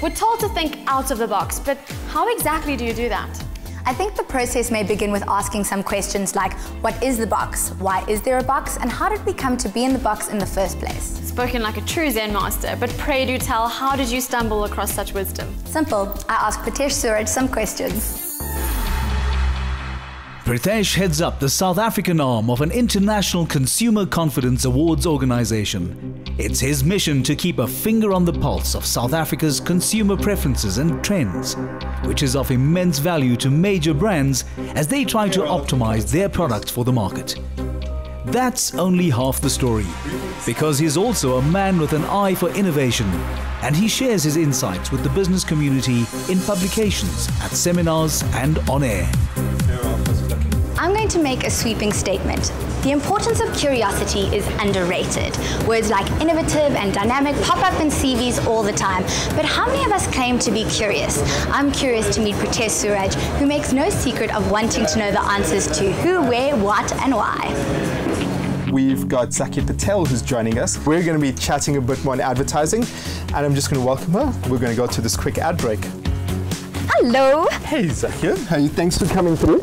We're told to think out of the box, but how exactly do you do that? I think the process may begin with asking some questions like, what is the box? Why is there a box? And how did we come to be in the box in the first place? Spoken like a true Zen master, but pray do tell, how did you stumble across such wisdom? Simple. I asked Preetesh Sewraj some questions. Preetesh heads up the South African arm of an international consumer confidence awards organization. It's his mission to keep a finger on the pulse of South Africa's consumer preferences and trends, which is of immense value to major brands as they try to optimize their products for the market. That's only half the story, because he's also a man with an eye for innovation, and he shares his insights with the business community in publications, at seminars and on air. I'm going to make a sweeping statement. The importance of curiosity is underrated. Words like innovative and dynamic pop up in CVs all the time, but how many of us claim to be curious? I'm curious to meet Preetesh Sewraj, who makes no secret of wanting to know the answers to who, where, what, and why. We've got Zakia Patel who's joining us. We're going to be chatting a bit more on advertising, and I'm just going to welcome her. We're going to go to this quick ad break. Hello. Hey Zakia, hey, thanks for coming through.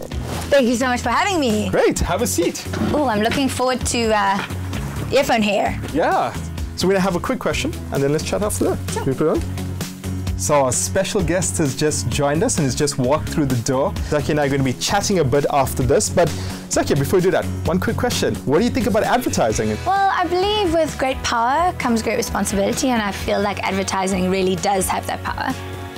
Thank you so much for having me. Great, have a seat. Oh, I'm looking forward to earphone hair. Yeah, so we're going to have a quick question, and then let's chat after that. Sure. Can we put it on? So our special guest has just joined us and has just walked through the door. Zakia and I are going to be chatting a bit after this, but Zakia, before we do that, one quick question. What do you think about advertising? Well, I believe with great power comes great responsibility, and I feel like advertising really does have that power.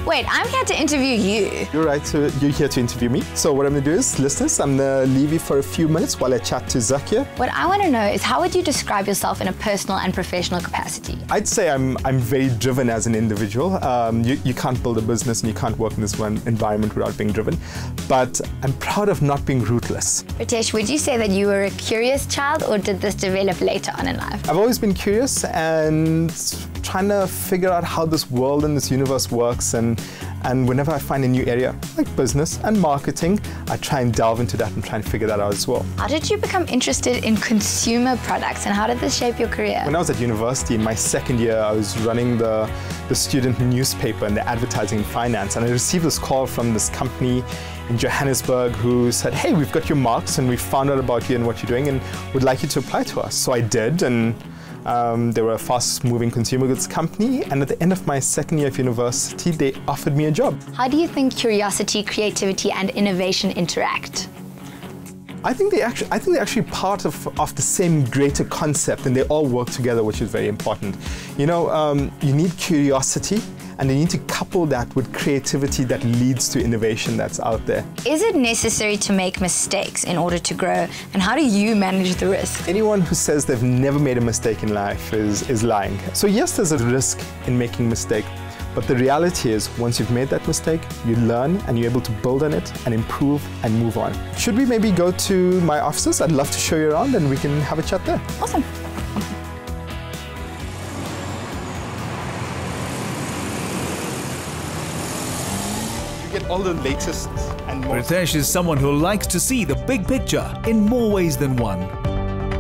Wait, I'm here to interview you. You're right, so you're here to interview me. So what I'm going to do is, listeners, I'm going to leave you for a few minutes while I chat to Zakia. What I want to know is, how would you describe yourself in a personal and professional capacity? I'd say I'm very driven as an individual. You can't build a business and you can't work in this one environment without being driven. But I'm proud of not being ruthless. Preetesh, would you say that you were a curious child, or did this develop later on in life? I've always been curious and trying to figure out how this world and this universe works, and whenever I find a new area, like business and marketing, I try and delve into that and try and figure that out as well. How did you become interested in consumer products, and how did this shape your career? When I was at university, in my second year, I was running the student newspaper in the advertising and finance, and I received this call from this company in Johannesburg who said, hey, we've got your marks and we found out about you and what you're doing and would like you to apply to us. So I did, and they were a fast-moving consumer goods company, and at the end of my second year of university, they offered me a job. How do you think curiosity, creativity, and innovation interact? I think they're actually part of the same greater concept, and they all work together, which is very important. You know, you need curiosity, and you need to couple that with creativity that leads to innovation that's out there. Is it necessary to make mistakes in order to grow, and how do you manage the risk? Anyone who says they've never made a mistake in life is lying. So yes, there's a risk in making a mistake, but the reality is, once you've made that mistake, you learn and you're able to build on it and improve and move on. Should we maybe go to my offices? I'd love to show you around and we can have a chat there. Awesome. Get all the latest and most. Preetesh is someone who likes to see the big picture in more ways than one.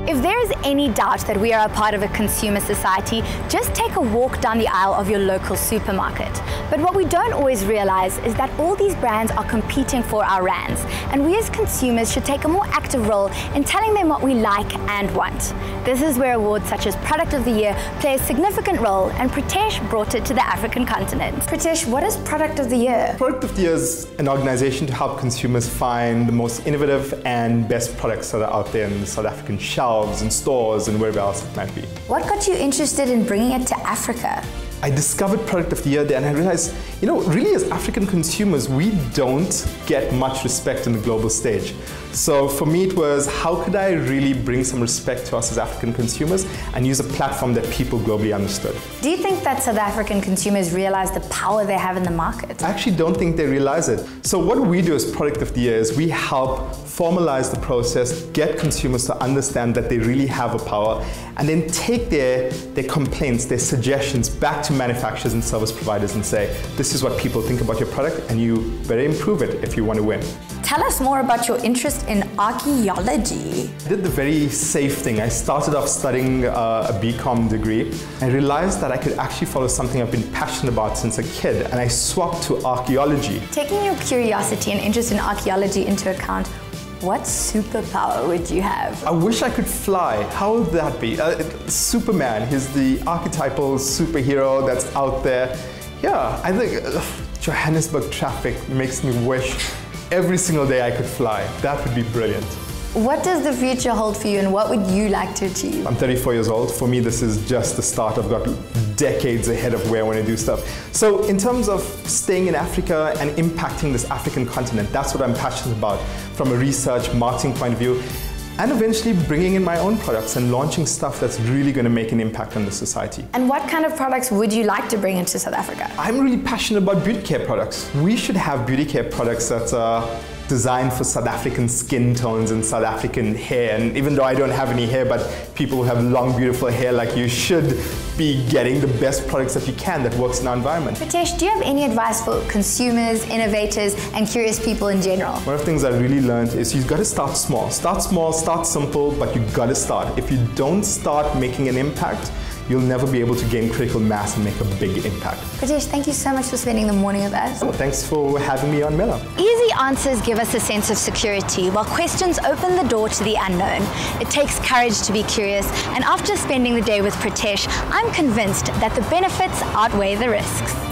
If there is any doubt that we are a part of a consumer society, just take a walk down the aisle of your local supermarket. But what we don't always realize is that all these brands are competing for our rands, and we as consumers should take a more active role in telling them what we like and want. This is where awards such as Product of the Year play a significant role, and Preetesh brought it to the African continent. Preetesh, what is Product of the Year? Product of the Year is an organization to help consumers find the most innovative and best products that are out there in the South African shelves and stores and wherever else it might be. What got you interested in bringing it to Africa? I discovered Product of the Year there, and I realized, you know, really as African consumers, we don't get much respect on the global stage. So for me, it was, how could I really bring some respect to us as African consumers and use a platform that people globally understood? Do you think that South African consumers realize the power they have in the market? I actually don't think they realize it. So what we do as Product of the Year is we help formalize the process, get consumers to understand that they really have a power, and then take their complaints, their suggestions back to manufacturers and service providers and say, this is what people think about your product, and you better improve it if you want to win. Tell us more about your interest in archaeology. I did the very safe thing. I started off studying a BCom degree. I realized that I could actually follow something I've been passionate about since a kid, and I swapped to archaeology. Taking your curiosity and interest in archaeology into account, what superpower would you have? I wish I could fly. How would that be? Superman, he's the archetypal superhero that's out there. Yeah, I think Johannesburg traffic makes me wish every single day I could fly. That would be brilliant. What does the future hold for you and what would you like to achieve? I'm 34 years old. For me, this is just the start. I've got decades ahead of where I want to do stuff. So in terms of staying in Africa and impacting this African continent, that's what I'm passionate about from a research, marketing point of view, and eventually bringing in my own products and launching stuff that's really going to make an impact on the society. And what kind of products would you like to bring into South Africa? I'm really passionate about beauty care products. We should have beauty care products that are designed for South African skin tones and South African hair. And even though I don't have any hair, but people who have long, beautiful hair like you should be getting the best products that you can that works in our environment. Preetesh, do you have any advice for consumers, innovators, and curious people in general? One of the things I really learned is you've got to start small. Start small, start simple, but you've got to start. If you don't start making an impact, you'll never be able to gain critical mass and make a big impact. Preetesh, thank you so much for spending the morning with us. Well, thanks for having me on Mela. Easy answers give us a sense of security, while questions open the door to the unknown. It takes courage to be curious, and after spending the day with Preetesh, I'm convinced that the benefits outweigh the risks.